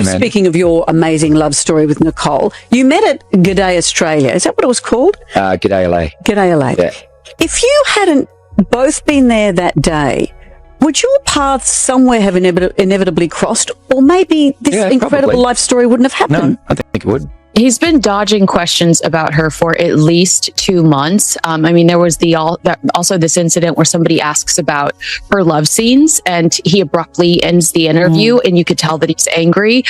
Amanda. Speaking of your amazing love story with Nicole, you met at G'day Australia. Is that what it was called? G'day LA. G'day LA. Yeah. If you hadn't both been there that day, would your paths somewhere have inevitably crossed? Or maybe this incredible probably. life story wouldn't have happened? No, I think it would. He's been dodging questions about her for at least 2 months. There was also this incident where somebody asks about her love scenes and he abruptly ends the interview and you could tell that he's angry.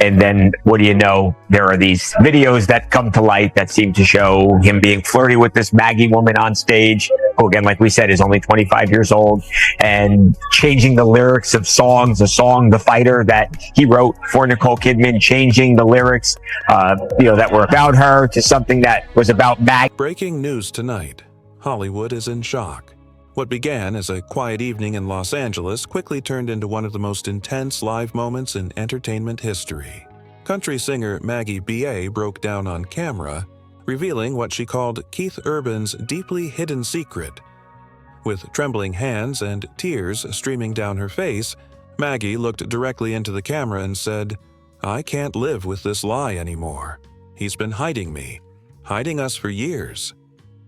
And then what do you know? There are these videos that come to light that seem to show him being flirty with this Maggie woman on stage, who again, like we said, is only 25 years old, and changing the lyrics of songs, a song, The Fighter, that he wrote for Nicole Kidman, changing the lyrics that were about her to something that was about Maggie. Breaking news tonight. Hollywood is in shock. What began as a quiet evening in Los Angeles quickly turned into one of the most intense live moments in entertainment history. Country singer Maggie Baugh broke down on camera, revealing what she called Keith Urban's deeply hidden secret. With trembling hands and tears streaming down her face, Maggie looked directly into the camera and said, "I can't live with this lie anymore. He's been hiding me, hiding us for years."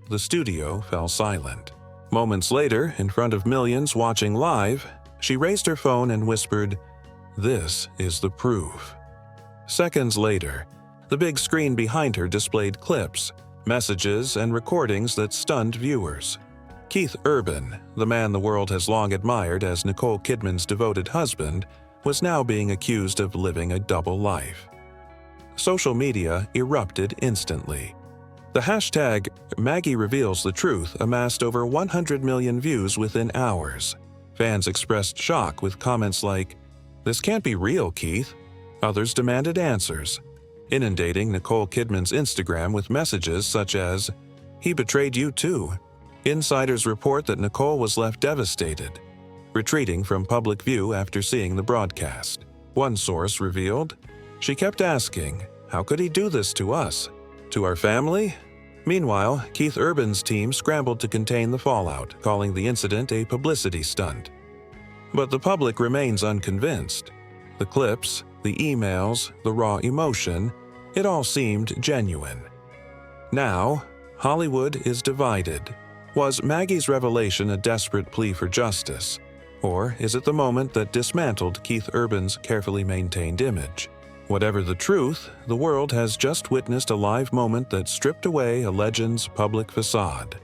The studio fell silent. Moments later, in front of millions watching live, she raised her phone and whispered, "This is the proof." Seconds later, the big screen behind her displayed clips, messages, and recordings that stunned viewers. Keith Urban, the man the world has long admired as Nicole Kidman's devoted husband, was now being accused of living a double life. Social media erupted instantly. The hashtag Maggie Reveals the Truth amassed over 100 million views within hours. Fans expressed shock with comments like, "This can't be real, Keith." Others demanded answers, inundating Nicole Kidman's Instagram with messages such as, "He betrayed you too." Insiders report that Nicole was left devastated, retreating from public view after seeing the broadcast. One source revealed, "She kept asking, 'How could he do this to us? To our family?'" Meanwhile, Keith Urban's team scrambled to contain the fallout, calling the incident a publicity stunt. But the public remains unconvinced. The clips, the emails, the raw emotion, it all seemed genuine. Now, Hollywood is divided. Was Maggie's revelation a desperate plea for justice? Or is it the moment that dismantled Keith Urban's carefully maintained image? Whatever the truth, the world has just witnessed a live moment that stripped away a legend's public facade.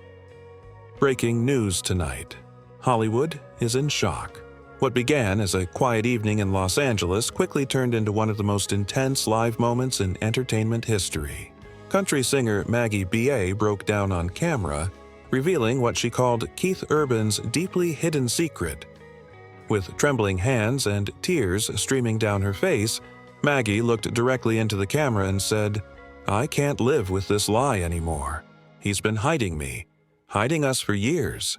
Breaking news tonight. Hollywood is in shock. What began as a quiet evening in Los Angeles quickly turned into one of the most intense live moments in entertainment history. Country singer Maggie Baugh broke down on camera, revealing what she called Keith Urban's deeply hidden secret. With trembling hands and tears streaming down her face, Maggie looked directly into the camera and said, "I can't live with this lie anymore. He's been hiding me, hiding us for years."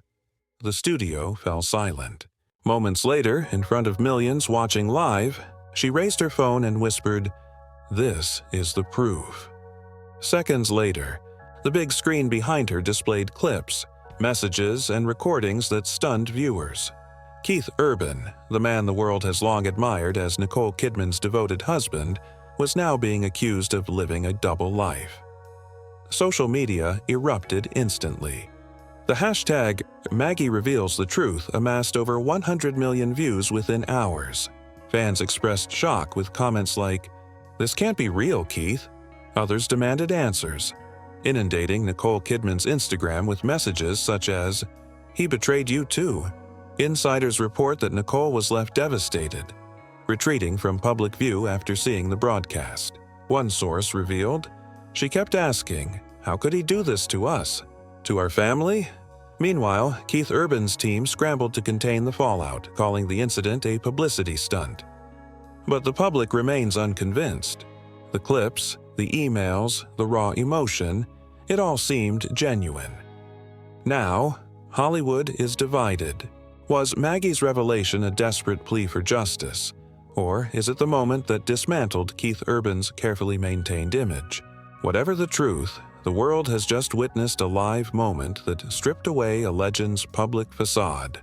The studio fell silent. Moments later, in front of millions watching live, she raised her phone and whispered, "This is the proof." Seconds later, the big screen behind her displayed clips, messages, and recordings that stunned viewers. Keith Urban, the man the world has long admired as Nicole Kidman's devoted husband, was now being accused of living a double life. Social media erupted instantly. The hashtag Maggie Reveals the Truth amassed over 100 million views within hours. Fans expressed shock with comments like, "This can't be real, Keith." Others demanded answers, inundating Nicole Kidman's Instagram with messages such as, "He betrayed you too." Insiders report that Nicole was left devastated, retreating from public view after seeing the broadcast. One source revealed, "She kept asking, 'How could he do this to us? To our family?' Meanwhile, Keith Urban's team scrambled to contain the fallout, calling the incident a publicity stunt. But the public remains unconvinced. The clips, the emails, the raw emotion, it all seemed genuine. Now, Hollywood is divided. Was Maggie's revelation a desperate plea for justice? Or is it the moment that dismantled Keith Urban's carefully maintained image? Whatever the truth, the world has just witnessed a live moment that stripped away a legend's public facade.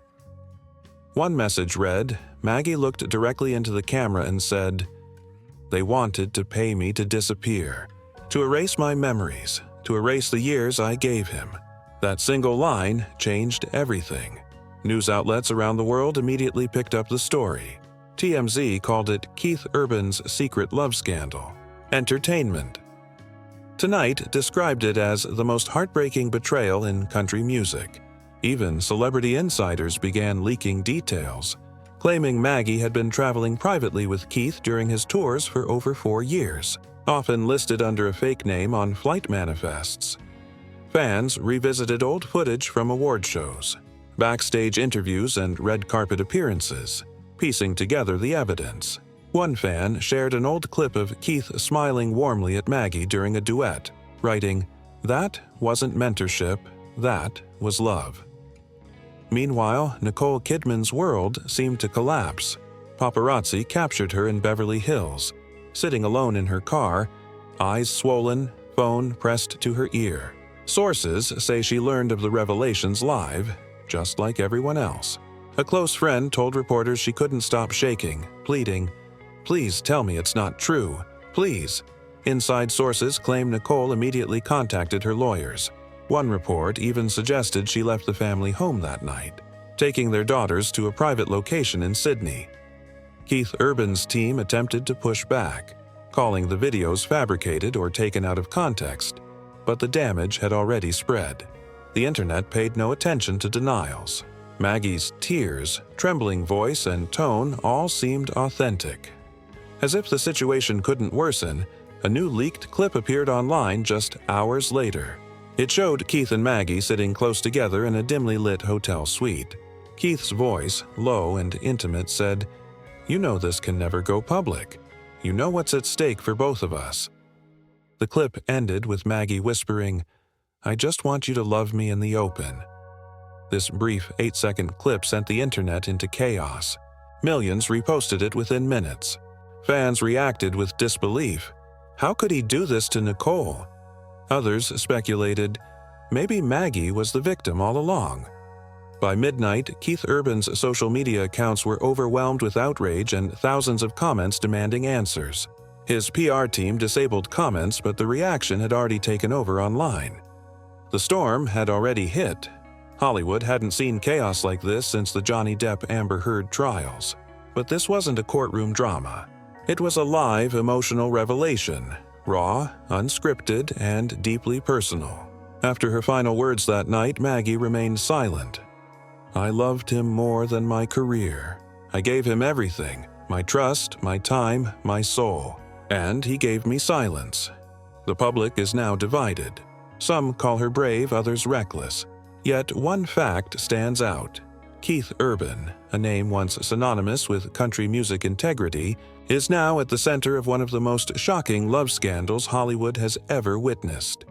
One message read, Maggie looked directly into the camera and said, They wanted to pay me to disappear, to erase my memories, to erase the years I gave him. That single line changed everything. News outlets around the world immediately picked up the story. TMZ called it Keith Urban's secret love scandal. Entertainment Tonight described it as the most heartbreaking betrayal in country music. Even celebrity insiders began leaking details, claiming Maggie had been traveling privately with Keith during his tours for over 4 years, often listed under a fake name on flight manifests. Fans revisited old footage from award shows, backstage interviews, and red carpet appearances, piecing together the evidence. One fan shared an old clip of Keith smiling warmly at Maggie during a duet, writing, "That wasn't mentorship, that was love." Meanwhile, Nicole Kidman's world seemed to collapse. Paparazzi captured her in Beverly Hills, sitting alone in her car, eyes swollen, phone pressed to her ear. Sources say she learned of the revelations live, just like everyone else. A close friend told reporters she couldn't stop shaking, pleading, "Please tell me it's not true. Please." Inside sources claim Nicole immediately contacted her lawyers. One report even suggested she left the family home that night, taking their daughters to a private location in Sydney. Keith Urban's team attempted to push back, calling the videos fabricated or taken out of context, but the damage had already spread. The internet paid no attention to denials. Maggie's tears, trembling voice, and tone all seemed authentic. As if the situation couldn't worsen, a new leaked clip appeared online just hours later. It showed Keith and Maggie sitting close together in a dimly lit hotel suite. Keith's voice, low and intimate, said, "You know this can never go public. You know what's at stake for both of us." The clip ended with Maggie whispering, "I just want you to love me in the open." This brief 8-second clip sent the internet into chaos. Millions reposted it within minutes. Fans reacted with disbelief. How could he do this to Nicole? Others speculated, maybe Maggie was the victim all along. By midnight, Keith Urban's social media accounts were overwhelmed with outrage and thousands of comments demanding answers. His PR team disabled comments, but the reaction had already taken over online. The storm had already hit. Hollywood hadn't seen chaos like this since the Johnny Depp-Amber Heard trials. But this wasn't a courtroom drama. It was a live, emotional revelation, raw, unscripted, and deeply personal. After her final words that night, Maggie remained silent. "I loved him more than my career. I gave him everything, my trust, my time, my soul. And he gave me silence." The public is now divided. Some call her brave, others reckless. Yet one fact stands out. Keith Urban, a name once synonymous with country music integrity, is now at the center of one of the most shocking love scandals Hollywood has ever witnessed.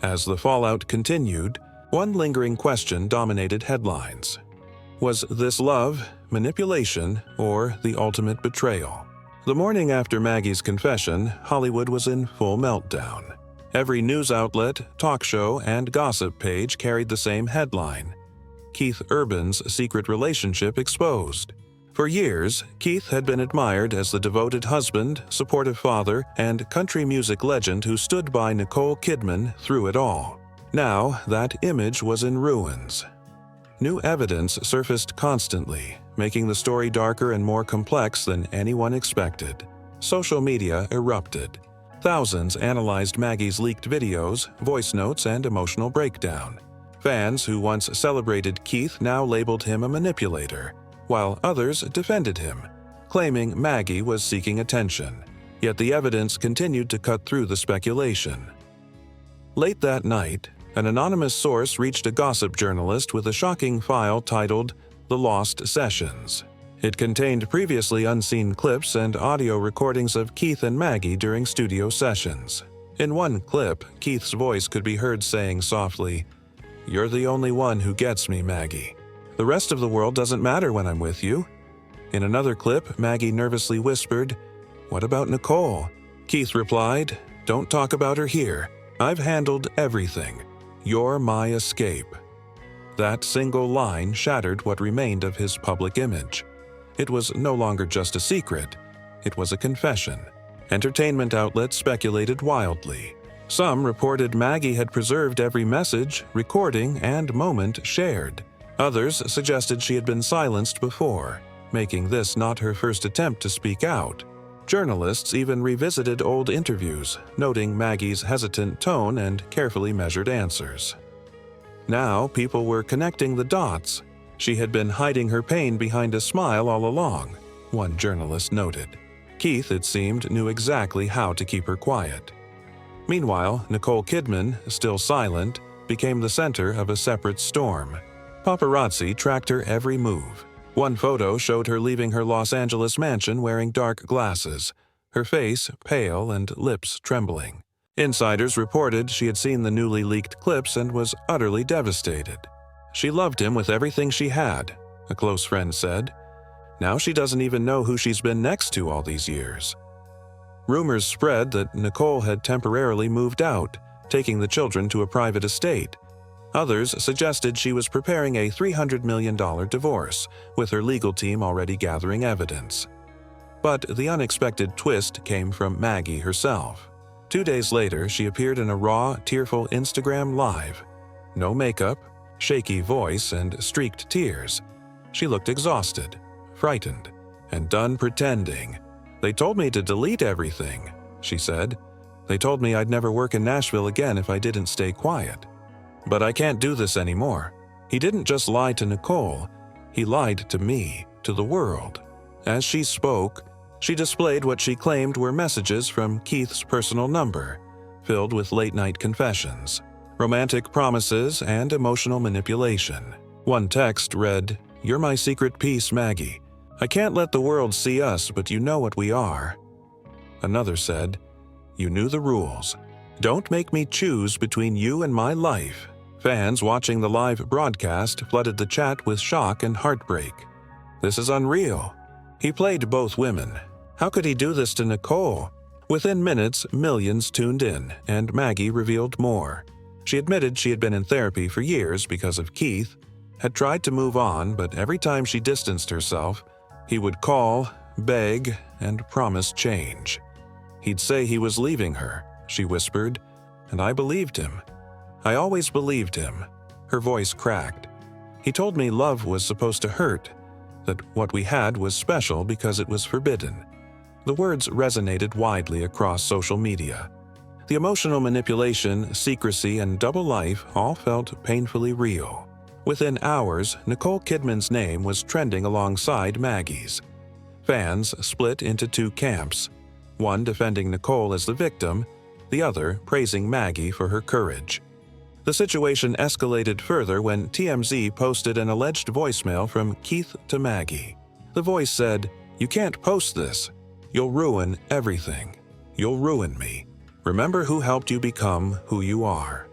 As the fallout continued, one lingering question dominated headlines. Was this love, manipulation, or the ultimate betrayal? The morning after Maggie's confession, Hollywood was in full meltdown. Every news outlet, talk show, and gossip page carried the same headline: Keith Urban's secret relationship exposed. For years, Keith had been admired as the devoted husband, supportive father, and country music legend who stood by Nicole Kidman through it all. Now, that image was in ruins. New evidence surfaced constantly, making the story darker and more complex than anyone expected. Social media erupted. Thousands analyzed Maggie's leaked videos, voice notes, and emotional breakdown. Fans who once celebrated Keith now labeled him a manipulator, while others defended him, claiming Maggie was seeking attention. Yet the evidence continued to cut through the speculation. Late that night, an anonymous source reached a gossip journalist with a shocking file titled The Lost Sessions. It contained previously unseen clips and audio recordings of Keith and Maggie during studio sessions. In one clip, Keith's voice could be heard saying softly, "You're the only one who gets me, Maggie. The rest of the world doesn't matter when I'm with you." In another clip, Maggie nervously whispered, "What about Nicole?" Keith replied, "Don't talk about her here. I've handled everything. You're my escape." That single line shattered what remained of his public image. It was no longer just a secret. It was a confession. Entertainment outlets speculated wildly. Some reported Maggie had preserved every message, recording, and moment shared. Others suggested she had been silenced before, making this not her first attempt to speak out. Journalists even revisited old interviews, noting Maggie's hesitant tone and carefully measured answers. Now people were connecting the dots. She had been hiding her pain behind a smile all along, one journalist noted. Keith, it seemed, knew exactly how to keep her quiet. Meanwhile, Nicole Kidman, still silent, became the center of a separate storm. Paparazzi tracked her every move. One photo showed her leaving her Los Angeles mansion wearing dark glasses, her face pale and lips trembling. Insiders reported she had seen the newly leaked clips and was utterly devastated. She loved him with everything she had, a close friend said. Now she doesn't even know who she's been next to all these years. Rumors spread that Nicole had temporarily moved out, taking the children to a private estate. Others suggested she was preparing a $300 million divorce, with her legal team already gathering evidence. But the unexpected twist came from Maggie herself. 2 days later, she appeared in a raw, tearful Instagram Live. No makeup, shaky voice, and streaked tears. She looked exhausted, frightened, and done pretending. "They told me to delete everything," she said. "They told me I'd never work in Nashville again if I didn't stay quiet. But I can't do this anymore." He didn't just lie to Nicole, he lied to me, to the world. As she spoke, she displayed what she claimed were messages from Keith's personal number, filled with late-night confessions, romantic promises, and emotional manipulation. One text read, "You're my secret piece, Maggie. I can't let the world see us, but you know what we are." Another said, "You knew the rules. Don't make me choose between you and my life." Fans watching the live broadcast flooded the chat with shock and heartbreak. "This is unreal. He played both women. How could he do this to Nicole?" Within minutes, millions tuned in, and Maggie revealed more. She admitted she had been in therapy for years because of Keith, had tried to move on, but every time she distanced herself, he would call, beg, and promise change. He'd say he was leaving her, she whispered, and I believed him. I always believed him. Her voice cracked. He told me love was supposed to hurt, that what we had was special because it was forbidden. The words resonated widely across social media. The emotional manipulation, secrecy, and double life all felt painfully real. Within hours, Nicole Kidman's name was trending alongside Maggie's. Fans split into two camps, one defending Nicole as the victim, the other praising Maggie for her courage. The situation escalated further when TMZ posted an alleged voicemail from Keith to Maggie. The voice said, "You can't post this. You'll ruin everything. You'll ruin me. Remember who helped you become who you are."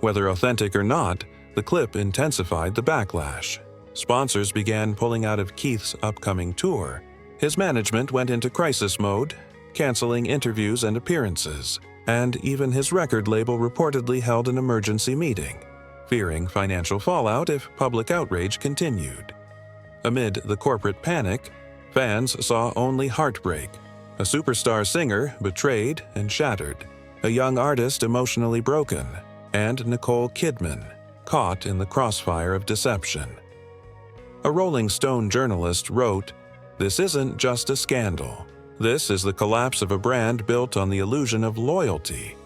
Whether authentic or not, the clip intensified the backlash. Sponsors began pulling out of Keith's upcoming tour. His management went into crisis mode, canceling interviews and appearances, and even his record label reportedly held an emergency meeting, fearing financial fallout if public outrage continued. Amid the corporate panic, fans saw only heartbreak. A superstar singer betrayed and shattered, a young artist emotionally broken, and Nicole Kidman caught in the crossfire of deception. A Rolling Stone journalist wrote, "This isn't just a scandal. This is the collapse of a brand built on the illusion of loyalty."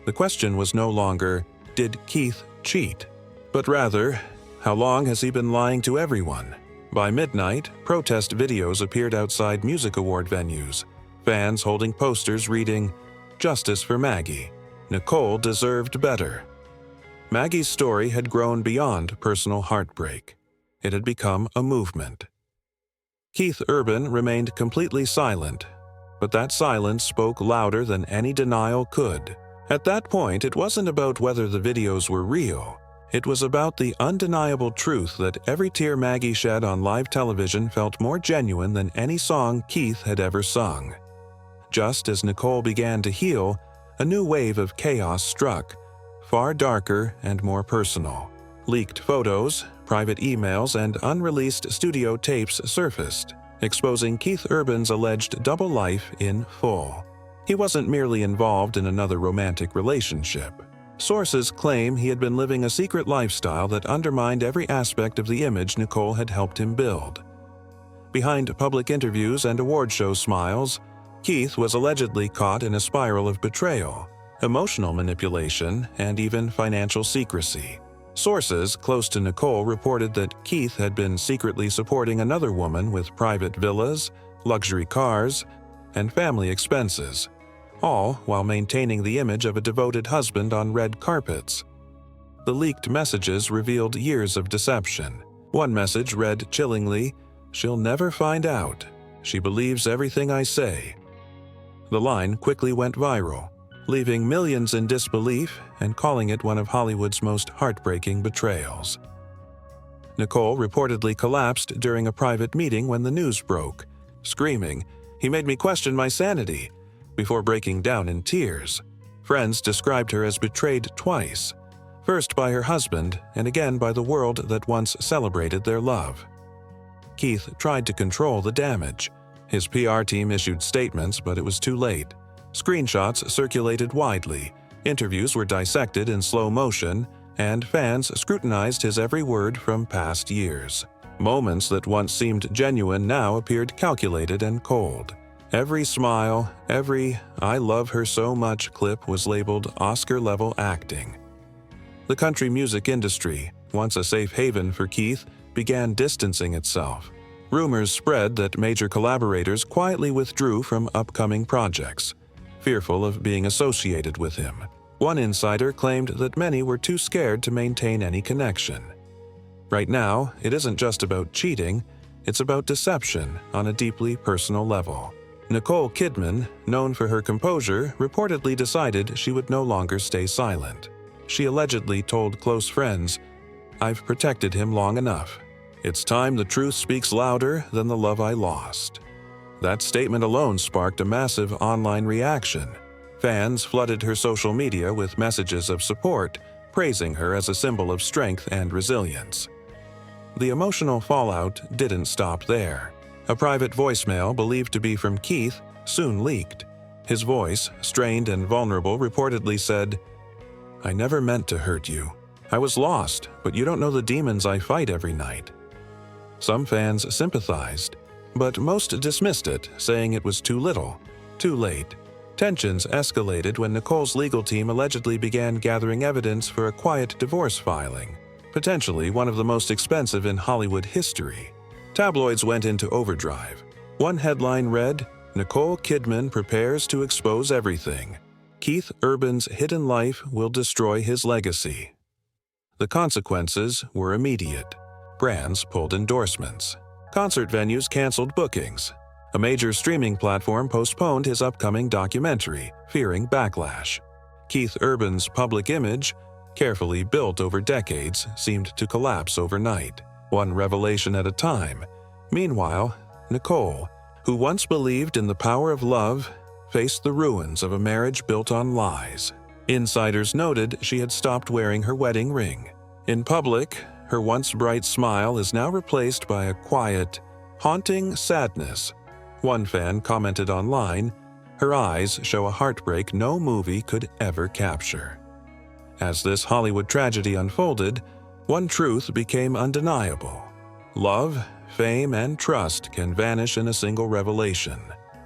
The question was no longer, did Keith cheat? But rather, how long has he been lying to everyone? By midnight, protest videos appeared outside music award venues, fans holding posters reading, "Justice for Maggie. Nicole deserved better." Maggie's story had grown beyond personal heartbreak. It had become a movement. Keith Urban remained completely silent, but that silence spoke louder than any denial could. At that point, it wasn't about whether the videos were real. It was about the undeniable truth that every tear Maggie shed on live television felt more genuine than any song Keith had ever sung. Just as Nicole began to heal, a new wave of chaos struck, far darker and more personal. Leaked photos, private emails, and unreleased studio tapes surfaced. exposing Keith Urban's alleged double life in full. He wasn't merely involved in another romantic relationship. Sources claim he had been living a secret lifestyle that undermined every aspect of the image Nicole had helped him build. Behind public interviews and award show smiles, Keith was allegedly caught in a spiral of betrayal, emotional manipulation, and even financial secrecy. Sources close to Nicole reported that Keith had been secretly supporting another woman with private villas, luxury cars, and family expenses, all while maintaining the image of a devoted husband on red carpets. The leaked messages revealed years of deception. One message read chillingly, "She'll never find out. She believes everything I say." The line quickly went viral, leaving millions in disbelief and calling it one of Hollywood's most heartbreaking betrayals. Nicole reportedly collapsed during a private meeting when the news broke, screaming, "He made me question my sanity," before breaking down in tears. Friends described her as betrayed twice, first by her husband and again by the world that once celebrated their love. Keith tried to control the damage. His PR team issued statements, but it was too late. Screenshots circulated widely, interviews were dissected in slow motion, and fans scrutinized his every word from past years. Moments that once seemed genuine now appeared calculated and cold. Every smile, every "I love her so much" clip was labeled Oscar-level acting. The country music industry, once a safe haven for Keith, began distancing itself. Rumors spread that major collaborators quietly withdrew from upcoming projects, fearful of being associated with him. One insider claimed that many were too scared to maintain any connection. Right now, it isn't just about cheating, it's about deception on a deeply personal level. Nicole Kidman, known for her composure, reportedly decided she would no longer stay silent. She allegedly told close friends, "I've protected him long enough. It's time the truth speaks louder than the love I lost." That statement alone sparked a massive online reaction. Fans flooded her social media with messages of support, praising her as a symbol of strength and resilience. The emotional fallout didn't stop there. A private voicemail believed to be from Keith soon leaked. His voice, strained and vulnerable, reportedly said, "I never meant to hurt you. I was lost, but you don't know the demons I fight every night." Some fans sympathized, but most dismissed it, saying it was too little, too late. Tensions escalated when Nicole's legal team allegedly began gathering evidence for a quiet divorce filing, potentially one of the most expensive in Hollywood history. Tabloids went into overdrive. One headline read, "Nicole Kidman prepares to expose everything. Keith Urban's hidden life will destroy his legacy." The consequences were immediate. Brands pulled endorsements. Concert venues canceled bookings. A major streaming platform postponed his upcoming documentary, fearing backlash. Keith Urban's public image, carefully built over decades, seemed to collapse overnight, one revelation at a time. Meanwhile, Nicole, who once believed in the power of love, faced the ruins of a marriage built on lies. Insiders noted she had stopped wearing her wedding ring. In public, her once bright smile is now replaced by a quiet, haunting sadness. One fan commented online, "Her eyes show a heartbreak no movie could ever capture." As this Hollywood tragedy unfolded, one truth became undeniable. Love, fame, and trust can vanish in a single revelation.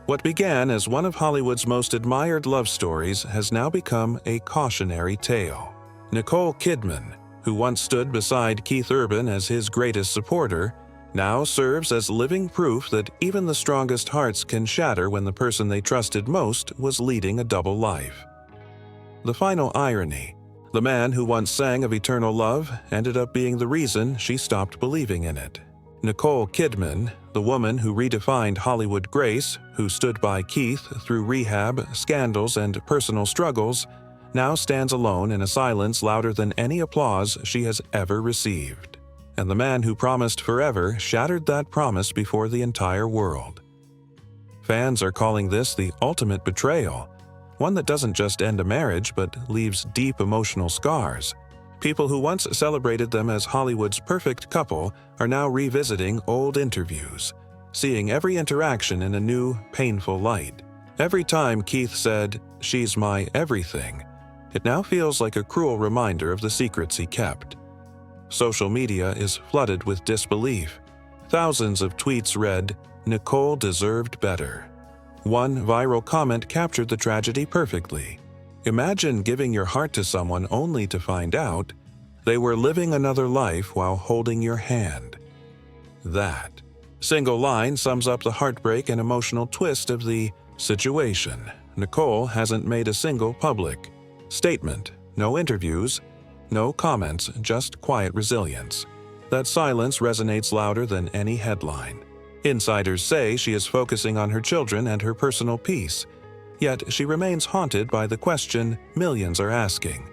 What began as one of Hollywood's most admired love stories has now become a cautionary tale. Nicole Kidman, who once stood beside Keith Urban as his greatest supporter, now serves as living proof that even the strongest hearts can shatter when the person they trusted most was leading a double life. The final irony: the man who once sang of eternal love ended up being the reason she stopped believing in it. Nicole Kidman, the woman who redefined Hollywood grace, who stood by Keith through rehab, scandals, and personal struggles, now stands alone in a silence louder than any applause she has ever received. And the man who promised forever shattered that promise before the entire world. Fans are calling this the ultimate betrayal, one that doesn't just end a marriage but leaves deep emotional scars. People who once celebrated them as Hollywood's perfect couple are now revisiting old interviews, seeing every interaction in a new, painful light. Every time Keith said, "She's my everything," it now feels like a cruel reminder of the secrets he kept. Social media is flooded with disbelief. Thousands of tweets read, "Nicole deserved better." One viral comment captured the tragedy perfectly. Imagine giving your heart to someone only to find out they were living another life while holding your hand. That single line sums up the heartbreak and emotional twist of the situation. Nicole hasn't made a single public statement, no interviews, no comments, just quiet resilience. That silence resonates louder than any headline. Insiders say she is focusing on her children and her personal peace, yet she remains haunted by the question millions are asking: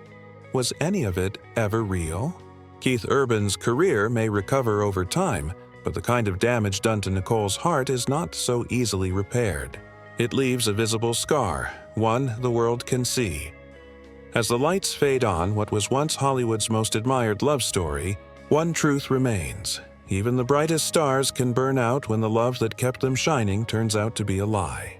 was any of it ever real? Keith Urban's career may recover over time, but the kind of damage done to Nicole's heart is not so easily repaired. It leaves a visible scar, one the world can see. As the lights fade on what was once Hollywood's most admired love story, one truth remains: even the brightest stars can burn out when the love that kept them shining turns out to be a lie.